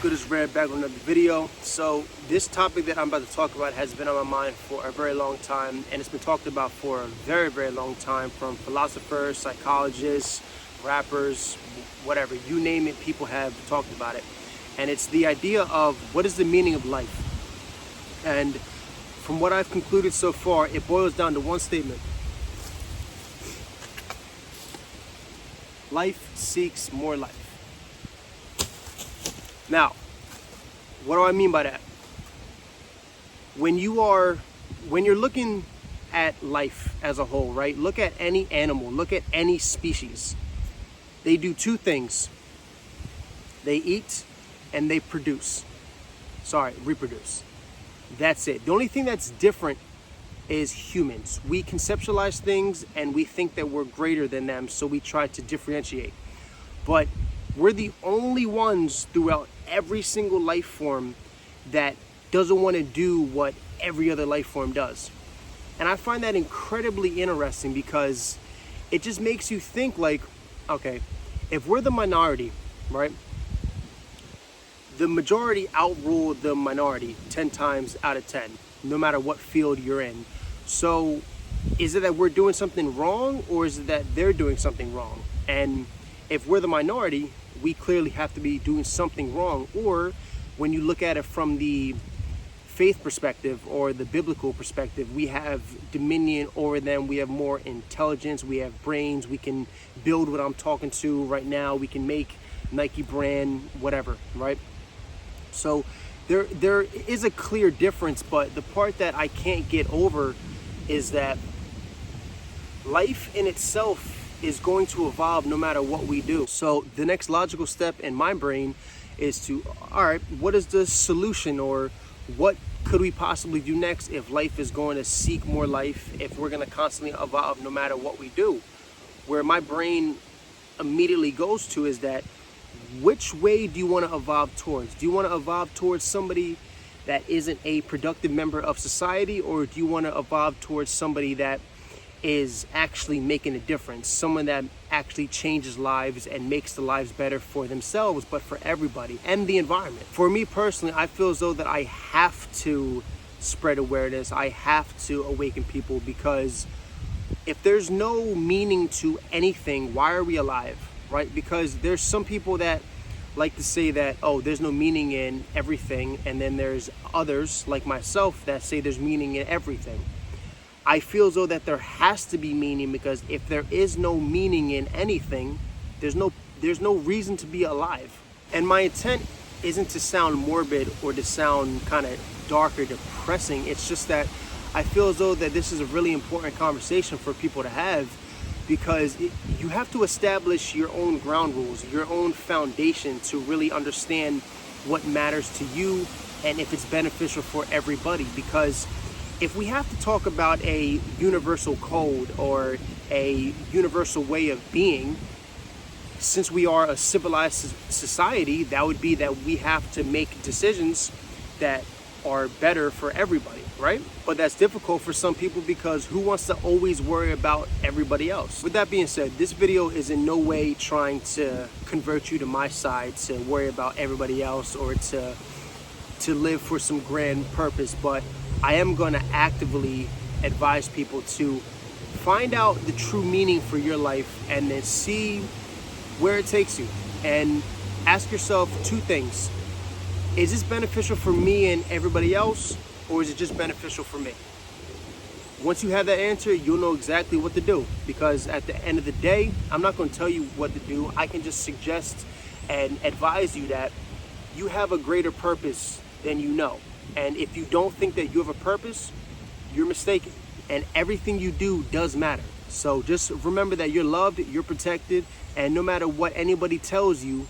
good? It's Red back with another video. So this topic that I'm about to talk about has been on my mind for a very long time, and it's been talked about for a very, very long time from philosophers, psychologists, rappers, whatever, you name it, people have talked about it. And it's the idea of what is the meaning of life. And from what I've concluded so far, it boils down to one statement. Life seeks more life. Now, what do I mean by that? When you're looking at life as a whole, right? Look at any animal, look at any species. They do two things. They eat and they reproduce. That's it. The only thing that's different is humans. We conceptualize things and we think that we're greater than them, so we try to differentiate. But we're the only ones throughout every single life form that doesn't want to do what every other life form does. And I find that incredibly interesting because it just makes you think like, okay, if we're the minority, right? The majority outrule the minority 10 times out of 10, no matter what field you're in. So is it that we're doing something wrong, or is it that they're doing something wrong? And if we're the minority, we clearly have to be doing something wrong. Or when you look at it from the faith perspective or the biblical perspective, we have dominion over them. We have more intelligence. We have brains. We can build what I'm talking to right now. We can make Nike brand, whatever, right? So there is a clear difference, but the part that I can't get over is that life in itself is going to evolve no matter what we do. So the next logical step in my brain is to, all right, what is the solution, or what could we possibly do next if life is going to seek more life, if we're going to constantly evolve no matter what we do? Where my brain immediately goes to is that, which way do you want to evolve towards? Do you want to evolve towards somebody that isn't a productive member of society, or do you want to evolve towards somebody that is actually making a difference, someone that actually changes lives and makes the lives better for themselves, but for everybody and the environment? For me personally, I feel as though that I have to spread awareness. I have to awaken people, because if there's no meaning to anything, why are we alive, right? Because there's some people that like to say that, oh, there's no meaning in everything, and then there's others like myself that say there's meaning in everything. I feel as though that there has to be meaning, because if there is no meaning in anything, there's no reason to be alive. And my intent isn't to sound morbid or to sound kind of dark or depressing. It's just that I feel as though that this is a really important conversation for people to have, because you have to establish your own ground rules, your own foundation, to really understand what matters to you and if it's beneficial for everybody. Because if we have to talk about a universal code or a universal way of being, since we are a civilized society, that would be that we have to make decisions that are better for everybody, right? But that's difficult for some people, because who wants to always worry about everybody else? With that being said, this video is in no way trying to convert you to my side, to worry about everybody else, or to live for some grand purpose. But I am going to actively advise people to find out the true meaning for your life, and then see where it takes you. And ask yourself two things. Is this beneficial for me and everybody else, or is it just beneficial for me? Once you have that answer, you'll know exactly what to do. Because at the end of the day, I'm not going to tell you what to do. I can just suggest and advise you that you have a greater purpose than you know. And if you don't think that you have a purpose, you're mistaken. And everything you do does matter. So just remember that you're loved, you're protected, and no matter what anybody tells you,